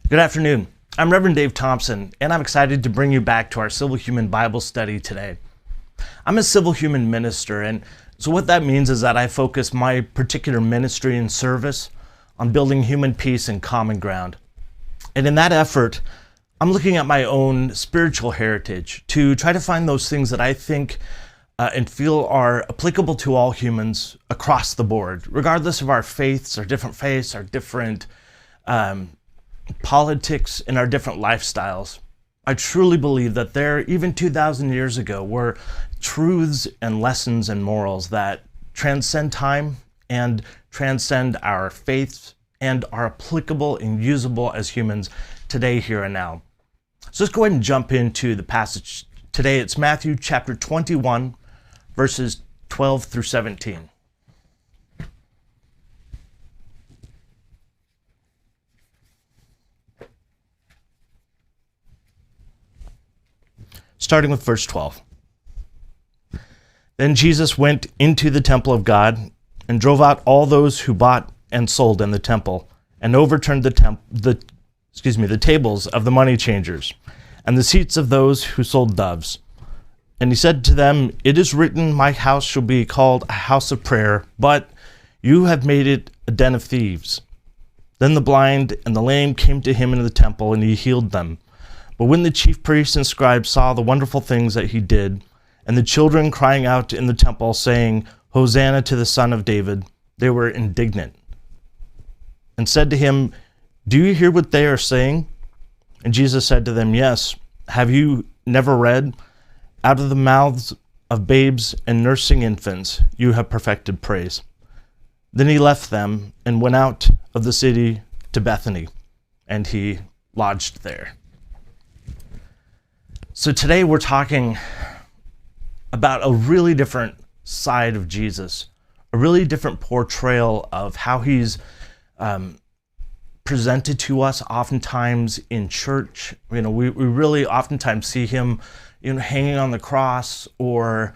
Good afternoon. I'm Rev Dave Thompson, and I'm excited to bring you back to our Civil Human Bible study today. I'm a civil human minister, and so what that means is that I focus my particular ministry and service on building human peace and common ground. And in that effort, I'm looking at my own spiritual heritage to try to find those things that I think and feel are applicable to all humans across the board, regardless of our faiths, our different politics, and our different lifestyles. I truly believe that there, even 2,000 years ago, were truths and lessons and morals that transcend time and transcend our faiths and are applicable and usable as humans today, here, and now. So let's go ahead and jump into the passage today. It's Matthew chapter 21, verses 12 through 17. Starting with verse 12. Then Jesus went into the temple of God and drove out all those who bought and sold in the temple, and overturned the tables of the money changers and the seats of those who sold doves. And he said to them, "It is written, my house shall be called a house of prayer, but you have made it a den of thieves." Then the blind and the lame came to him into the temple, and he healed them. But when the chief priests and scribes saw the wonderful things that he did, and the children crying out in the temple, saying, "Hosanna to the Son of David," they were indignant, and said to him, "Do you hear what they are saying?" And Jesus said to them, "Yes. Have you never read, out of the mouths of babes and nursing infants you have perfected praise?" Then he left them and went out of the city to Bethany, and he lodged there. So today we're talking about a really different side of Jesus, a really different portrayal of how he's presented to us oftentimes in church. We really oftentimes see him, hanging on the cross, or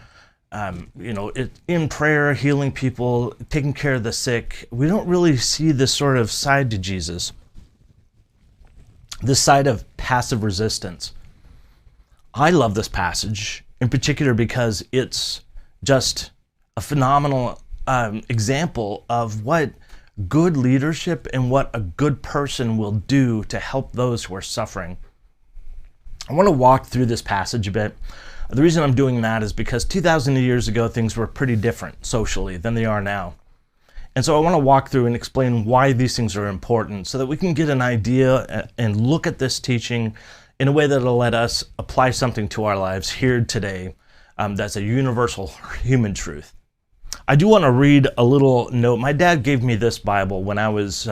in prayer, healing people, taking care of the sick. We don't really see this sort of side to Jesus, this side of passive resistance. I love this passage in particular because it's just a phenomenal example of what good leadership and what a good person will do to help those who are suffering. I want to walk through this passage a bit. The reason I'm doing that is because 2,000 years ago, things were pretty different socially than they are now. And so I want to walk through and explain why these things are important so that we can get an idea and look at this teaching in a way that will let us apply something to our lives here today that's a universal human truth. I do want to read a little note. My dad gave me this Bible when I was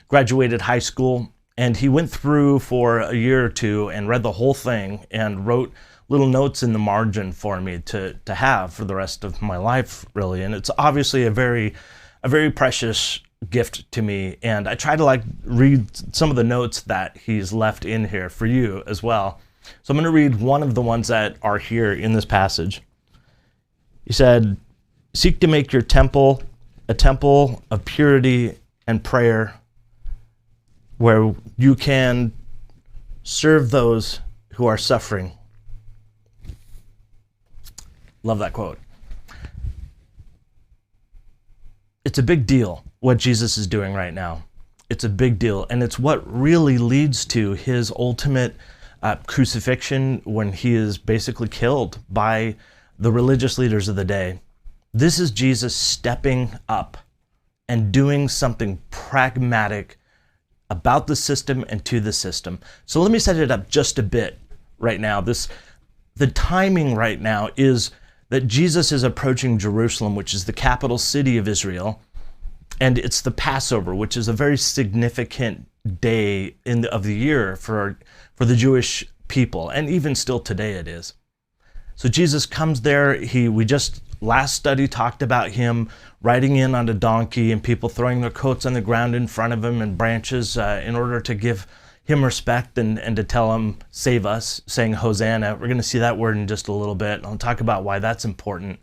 graduated high school, and he went through for a year or two and read the whole thing and wrote little notes in the margin for me to have for the rest of my life, really. And it's obviously a very precious gift to me, and I try to read some of the notes that he's left in here for you as well. So I'm going to read one of the ones that are here in this passage. He said, "Seek to make your temple a temple of purity and prayer, where you can serve those who are suffering." Love that quote. It's a big deal what Jesus is doing right now. It's a big deal, and it's what really leads to his ultimate crucifixion, when he is basically killed by the religious leaders of the day. This is Jesus stepping up and doing something pragmatic about the system and to the system. So let me set it up just a bit right now. The timing right now is that Jesus is approaching Jerusalem, which is the capital city of Israel, and it's the Passover, which is a very significant day of the year for the Jewish people, and even still today it is. So Jesus comes there. We just last study talked about him riding in on a donkey and people throwing their coats on the ground in front of him and branches in order to give him respect and to tell him, "Save us," saying Hosanna. We're going to see that word in just a little bit. I'll talk about why that's important.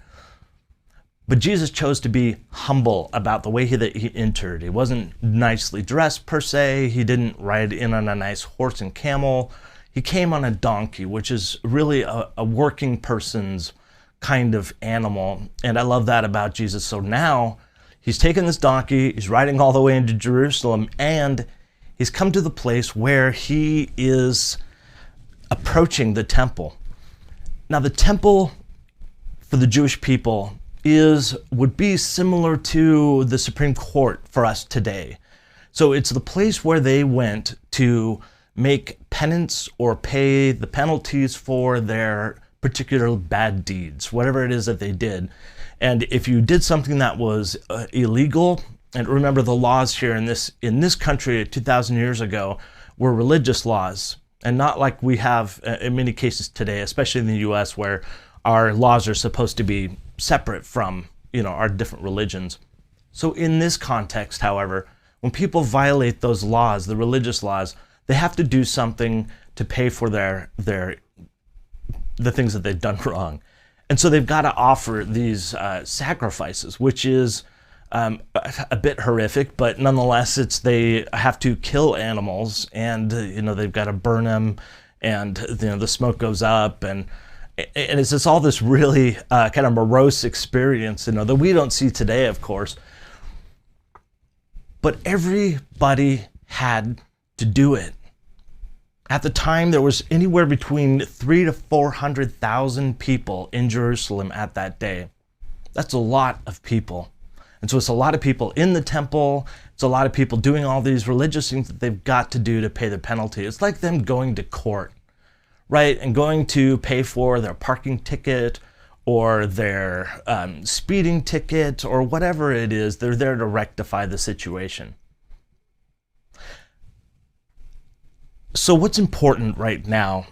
But Jesus chose to be humble about the way that he entered. He wasn't nicely dressed per se. He didn't ride in on a nice horse and camel. He came on a donkey, which is really a working person's kind of animal. And I love that about Jesus. So now he's taken this donkey, he's riding all the way into Jerusalem, and he's come to the place where he is approaching the temple. Now, the temple for the Jewish people would be similar to the Supreme Court for us today. So it's the place where they went to make penance or pay the penalties for their particular bad deeds, whatever it is that they did. And if you did something that was illegal, and remember the laws here in this country 2,000 years ago were religious laws, and not like we have in many cases today, especially in the U.S., where our laws are supposed to be separate from, our different religions. So in this context, however, when people violate those laws, the religious laws, they have to do something to pay for the things that they've done wrong. And so they've got to offer these sacrifices, which is a bit horrific, but nonetheless, they have to kill animals, and they've got to burn them, and the smoke goes up, and it's just all this really kind of morose experience, that we don't see today, of course. But everybody had to do it. At the time, there was anywhere between 300,000 to 400,000 people in Jerusalem at that day. That's a lot of people. And so it's a lot of people in the temple. It's a lot of people doing all these religious things that they've got to do to pay the penalty. It's like them going to court, right? And going to pay for their parking ticket or their speeding ticket or whatever it is. They're there to rectify the situation. So what's important right now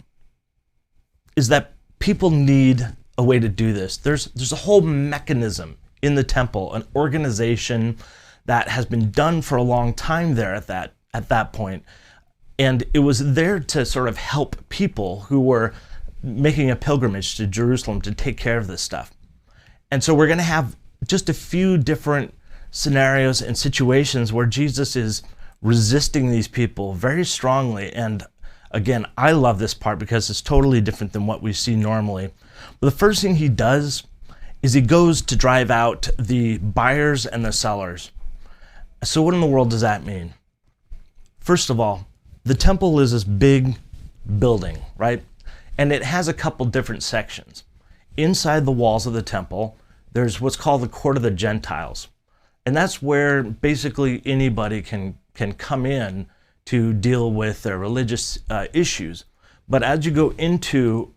is that people need a way to do this. There's a whole mechanism in the temple, an organization that has been done for a long time there at that point. And it was there to sort of help people who were making a pilgrimage to Jerusalem to take care of this stuff. And so we're going to have just a few different scenarios and situations where Jesus is resisting these people very strongly. And again, I love this part because it's totally different than what we see normally. But the first thing he does is he goes to drive out the buyers and the sellers. So what in the world does that mean? First of all, the temple is this big building, right? And it has a couple different sections. Inside the walls of the temple, there's what's called the court of the Gentiles. And that's where basically anybody can come in to deal with their religious issues. But as you go into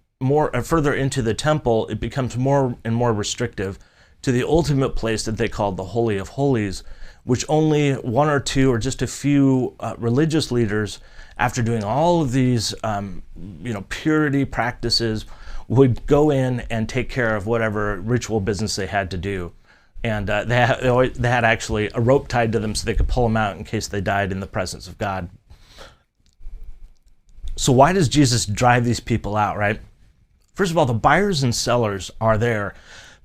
further into the temple, it becomes more and more restrictive to the ultimate place that they call the Holy of Holies, which only one or two or just a few religious leaders, after doing all of these purity practices, would go in and take care of whatever ritual business they had to do. And they had actually a rope tied to them so they could pull them out in case they died in the presence of God. So why does Jesus drive these people out, right? First of all, the buyers and sellers are there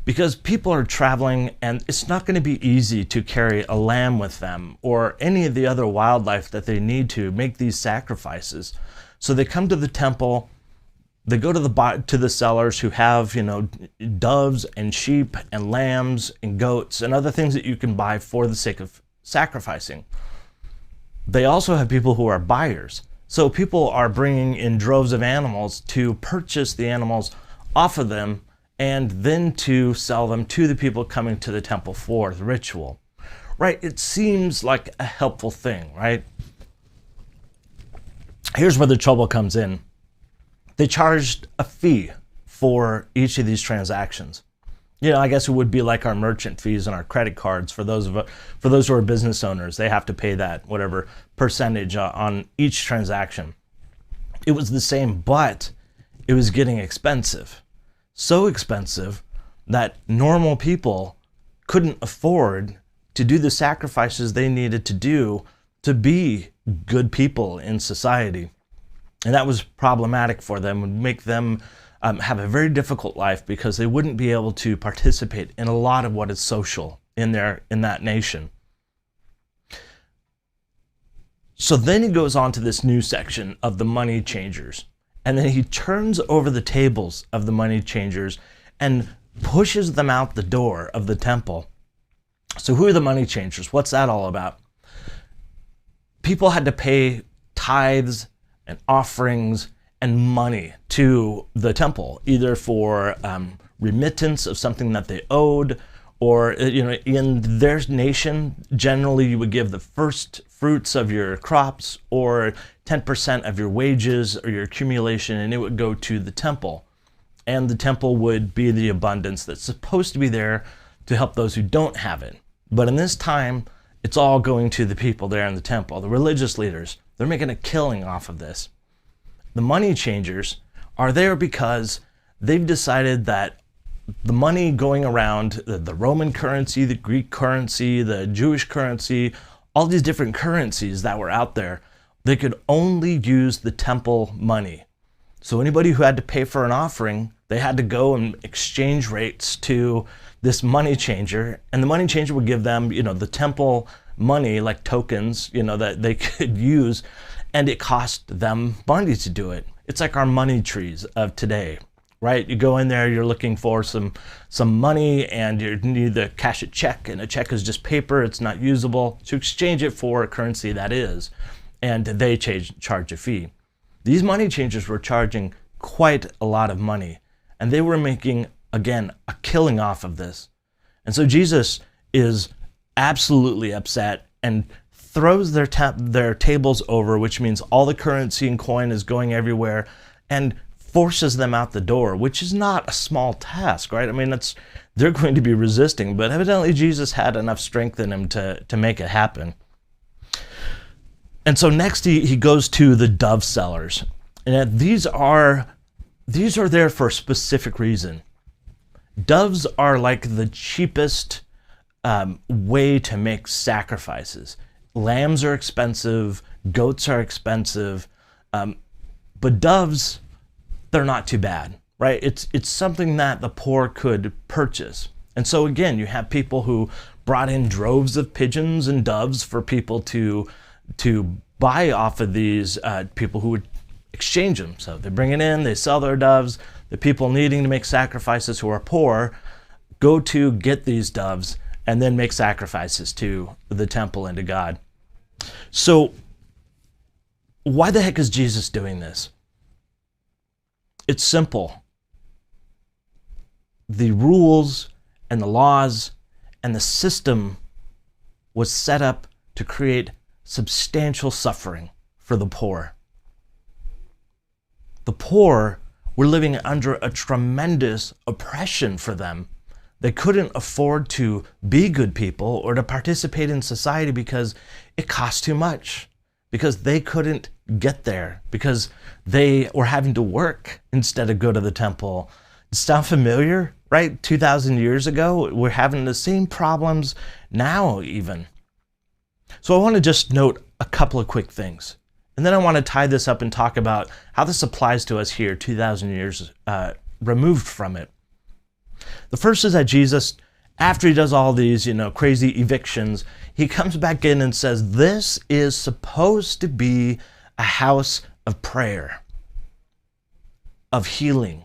because people are traveling, and it's not going to be easy to carry a lamb with them or any of the other wildlife that they need to make these sacrifices. So they come to the temple. They go to the sellers who have, doves and sheep and lambs and goats and other things that you can buy for the sake of sacrificing. They also have people who are buyers. So people are bringing in droves of animals to purchase the animals off of them and then to sell them to the people coming to the temple for the ritual, right? It seems like a helpful thing, right? Here's where the trouble comes in. They charged a fee for each of these transactions. I guess it would be like our merchant fees and our credit cards for those who are business owners. They have to pay that whatever percentage on each transaction. It was the same, but it was getting expensive. So expensive that normal people couldn't afford to do the sacrifices they needed to do to be good people in society. And that was problematic for them, would make them have a very difficult life because they wouldn't be able to participate in a lot of what is social in that nation. So then he goes on to this new section of the money changers. And then he turns over the tables of the money changers and pushes them out the door of the temple. So who are the money changers? What's that all about? People had to pay tithes and offerings and money to the temple, either for remittance of something that they owed, or in their nation, generally you would give the first fruits of your crops or 10% of your wages or your accumulation, and it would go to the temple. And the temple would be the abundance that's supposed to be there to help those who don't have it. But in this time, it's all going to the people there in the temple, the religious leaders. They're making a killing off of this. The money changers are there because they've decided that the money going around, the Roman currency, the Greek currency, the Jewish currency, all these different currencies that were out there, they could only use the temple money. So anybody who had to pay for an offering, they had to go and exchange rates to this money changer, and the money changer would give them, the temple money, like tokens, that they could use, and it cost them money to do it. It's like our money trees of today, right? You go in there, you're looking for some money, and you need to cash a check, and a check is just paper, it's not usable. So exchange it for a currency that is, and they charge a fee. These money changers were charging quite a lot of money, and they were making, again, a killing off of this. And so Jesus is absolutely upset and throws their tables over, which means all the currency and coin is going everywhere, and forces them out the door, which is not a small task, right? I mean, they're going to be resisting, but evidently Jesus had enough strength in him to make it happen. And so next he goes to the dove sellers. And these are there for a specific reason. Doves are like the cheapest way to make sacrifices. Lambs are expensive, goats are expensive, but doves, they're not too bad, right? It's something that the poor could purchase. And so again, you have people who brought in droves of pigeons and doves for people to buy off of these people who would exchange them. So they bring it in, they sell their doves. The people needing to make sacrifices who are poor go to get these doves and then make sacrifices to the temple and to God. So why the heck is Jesus doing this? It's simple. The rules and the laws and the system was set up to create substantial suffering for the poor. The poor were living under a tremendous oppression for them. They couldn't afford to be good people or to participate in society because it cost too much, because they couldn't get there, because they were having to work instead of go to the temple. Sound familiar, right? 2,000 years ago, we're having the same problems now even. So I want to just note a couple of quick things. And then I want to tie this up and talk about how this applies to us here 2,000 years removed from it. The first is that Jesus, after he does all these, crazy evictions, he comes back in and says, this is supposed to be a house of prayer, of healing.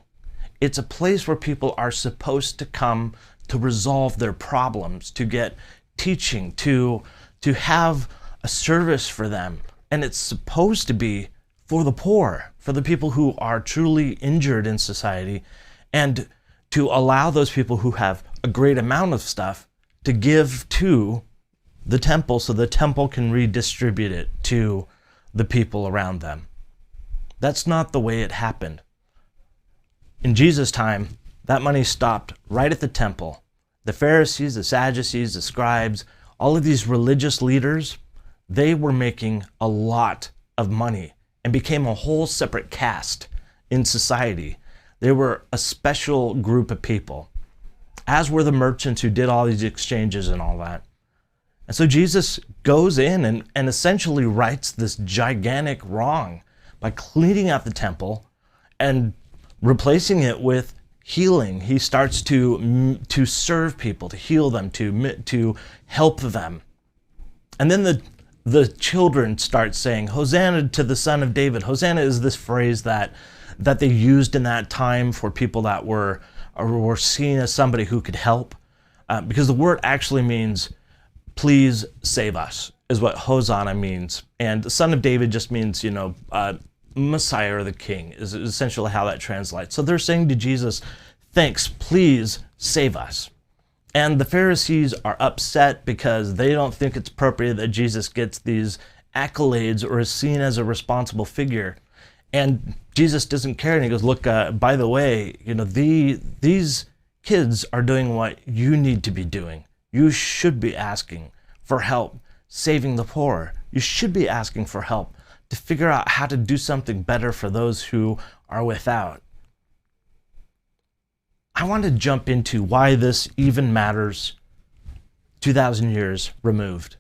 It's a place where people are supposed to come to resolve their problems, to get teaching, to have a service for them. And it's supposed to be for the poor, for the people who are truly injured in society, and to allow those people who have a great amount of stuff to give to the temple so the temple can redistribute it to the people around them. That's not the way it happened. In Jesus' time, that money stopped right at the temple. The Pharisees, the Sadducees, the scribes, all of these religious leaders, they were making a lot of money and became a whole separate caste in society. They were a special group of people, as were the merchants who did all these exchanges and all that. And so Jesus goes in and essentially rights this gigantic wrong by cleaning out the temple and replacing it with healing. He starts to serve people, to heal them, to help them. And then the children start saying, Hosanna to the Son of David. Hosanna is this phrase that they used in that time for people that were seen as somebody who could help. Because the word actually means, please save us, is what Hosanna means. And the Son of David just means, Messiah or the King is essentially how that translates. So they're saying to Jesus, thanks, please save us. And the Pharisees are upset because they don't think it's appropriate that Jesus gets these accolades or is seen as a responsible figure. And Jesus doesn't care, and he goes, look, by the way, these kids are doing what you need to be doing. You should be asking for help saving the poor. You should be asking for help to figure out how to do something better for those who are without. I want to jump into why this even matters 2,000 years removed.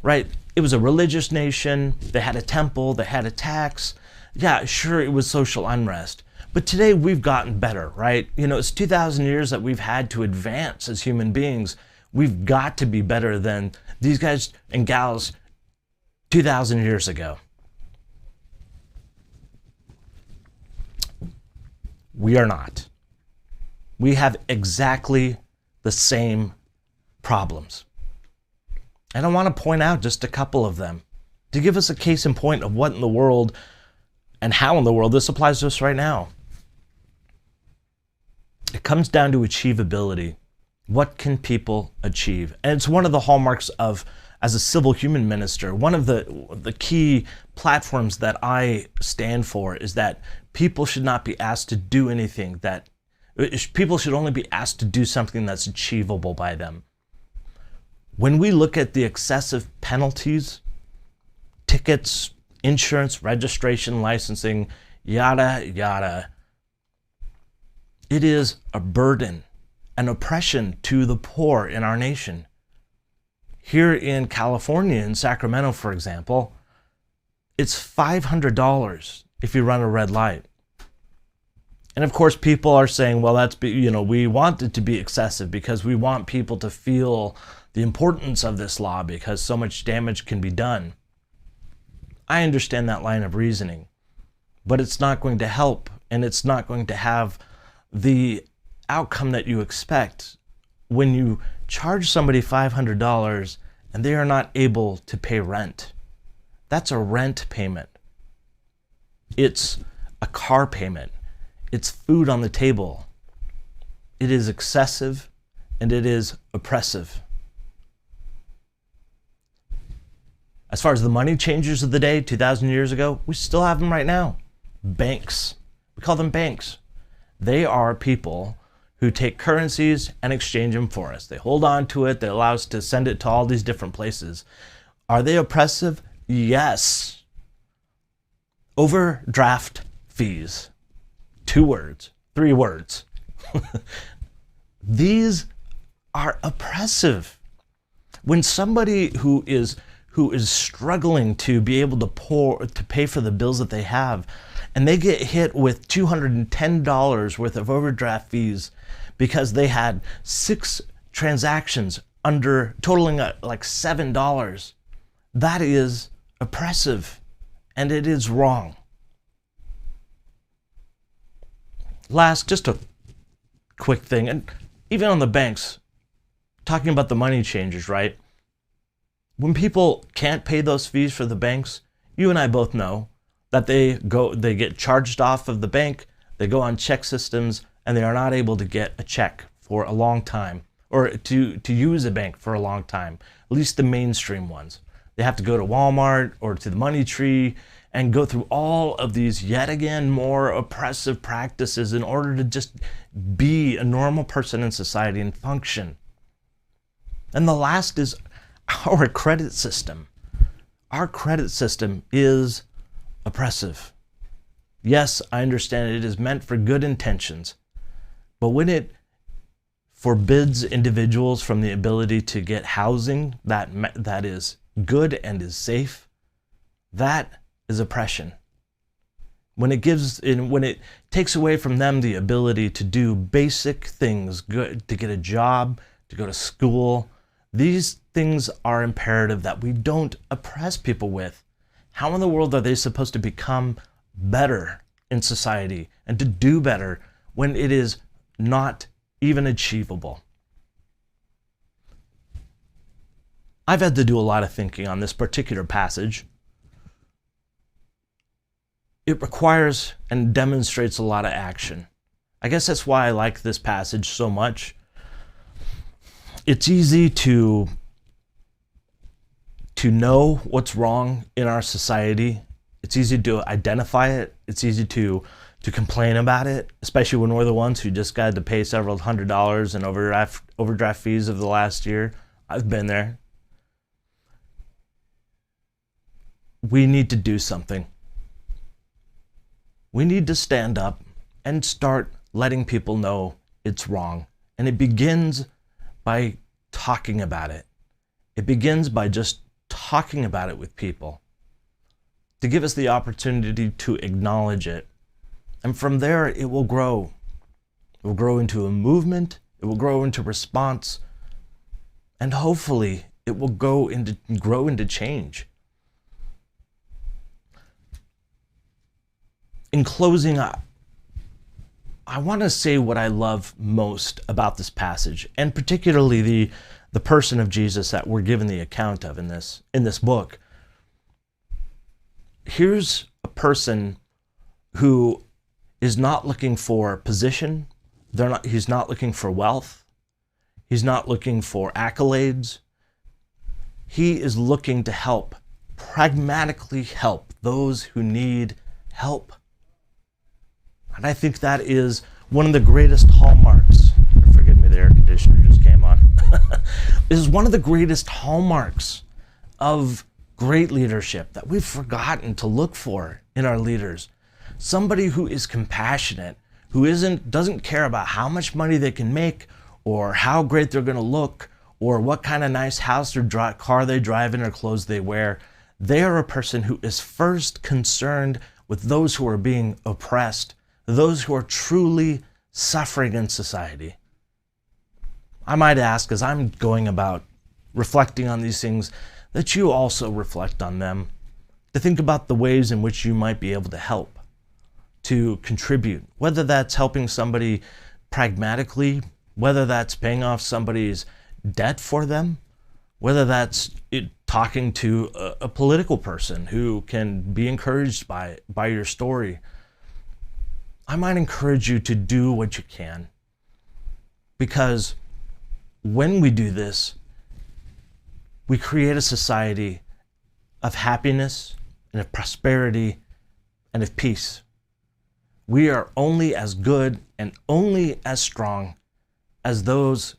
Right? It was a religious nation. They had a temple. They had a tax. Yeah, sure, it was social unrest. But today we've gotten better, right? It's 2,000 years that we've had to advance as human beings. We've got to be better than these guys and gals 2,000 years ago. We are not. We have exactly the same problems. And I want to point out just a couple of them to give us a case in point of what in the world and how in the world this applies to us right now. It comes down to achievability. What can people achieve? And it's one of the hallmarks of, as a civil human minister, one of the key platforms that I stand for is that people should not be asked to do anything people should only be asked to do something that's achievable by them. When we look at the excessive penalties, tickets, insurance, registration, licensing, yada, yada, it is a burden, an oppression to the poor in our nation. Here in California, in Sacramento, for example, it's $500 if you run a red light. And of course, people are saying, well, we want it to be excessive because we want people to feel the importance of this law because so much damage can be done. I understand that line of reasoning, but it's not going to help, and it's not going to have the outcome that you expect when you charge somebody $500 and they are not able to pay rent. That's a rent payment. It's a car payment. It's food on the table. It is excessive and it is oppressive. As far as the money changers of the day, 2,000 years ago, we still have them right now. Banks. We call them banks. They are people who take currencies and exchange them for us. They hold on to it. They allow us to send it to all these different places. Are they oppressive? Yes. Overdraft fees. 2 words, 3 words. These are oppressive. When somebody who is struggling to be able to pay for the bills that they have, and they get hit with $210 worth of overdraft fees because they had 6 transactions totaling like $7, that is oppressive, and it is wrong. Last, just a quick thing, and even on the banks, talking about the money changers, right? When people can't pay those fees for the banks, you and I both know that they get charged off of the bank, they go on check systems, and they are not able to get a check for a long time, or to use a bank for a long time, at least the mainstream ones. They have to go to Walmart or to the Money Tree and go through all of these yet again more oppressive practices in order to just be a normal person in society and function. And the last is our credit system. Our credit system is oppressive. Yes, I understand it is meant for good intentions, but when it forbids individuals from the ability to get housing that is good and is safe, that is oppression. when it takes away from them the ability to do basic things, good, to get a job, to go to school. These things are imperative that we don't oppress people with. How in the world are they supposed to become better in society and to do better when it is not even achievable? I've had to do a lot of thinking on this particular passage. It requires and demonstrates a lot of action. I guess that's why I like this passage so much. It's easy to know what's wrong in our society. It's easy to identify it. It's easy to complain about it, especially when we're the ones who just got to pay several $100s in overdraft fees of the last year. I've been there. We need to do something. We need to stand up and start letting people know it's wrong. And it begins by talking about it. It begins by just talking about it with people, to give us the opportunity to acknowledge it. And from there, it will grow. It will grow into a movement. It will grow into response. And hopefully, it will grow into change. In closing, I want to say what I love most about this passage, and particularly the person of Jesus that we're given the account of in this book. Here's a person who is not looking for position. He's not looking for wealth. He's not looking for accolades. He is looking to help, pragmatically help those who need help. And I think that is one of the greatest hallmarks. Forgive me, the air conditioner just came on. This is one of the greatest hallmarks of great leadership that we've forgotten to look for in our leaders. Somebody who is compassionate, who doesn't care about how much money they can make or how great they're going to look or what kind of nice house or car they drive in or clothes they wear. They are a person who is first concerned with those who are being oppressed, those who are truly suffering in society. I might ask, as I'm going about reflecting on these things, that you also reflect on them, to think about the ways in which you might be able to help, to contribute, whether that's helping somebody pragmatically, whether that's paying off somebody's debt for them, whether that's talking to a political person who can be encouraged by your story. I might encourage you to do what you can, because when we do this, we create a society of happiness and of prosperity and of peace. We are only as good and only as strong as those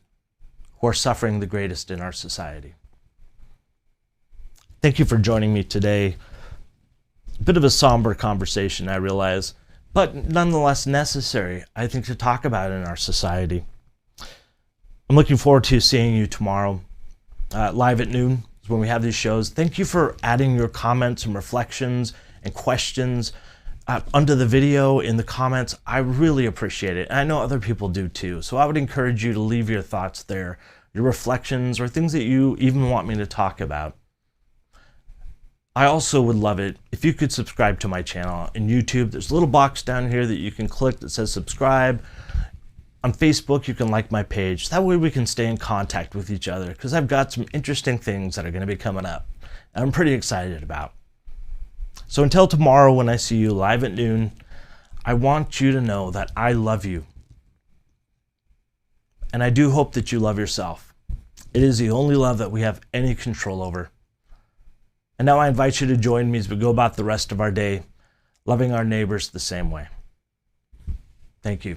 who are suffering the greatest in our society. Thank you for joining me today. A bit of a somber conversation, I realize, but nonetheless necessary, I think, to talk about in our society. I'm looking forward to seeing you tomorrow, live at noon is when we have these shows. Thank you for adding your comments and reflections and questions under the video in the comments. I really appreciate it. And I know other people do too. So I would encourage you to leave your thoughts there, your reflections, or things that you even want me to talk about. I also would love it if you could subscribe to my channel in YouTube. There's a little box down here that you can click that says subscribe. On Facebook, you can like my page. That way we can stay in contact with each other, because I've got some interesting things that are going to be coming up and I'm pretty excited about. So until tomorrow when I see you live at noon, I want you to know that I love you. And I do hope that you love yourself. It is the only love that we have any control over. And now I invite you to join me as we go about the rest of our day, loving our neighbors the same way. Thank you.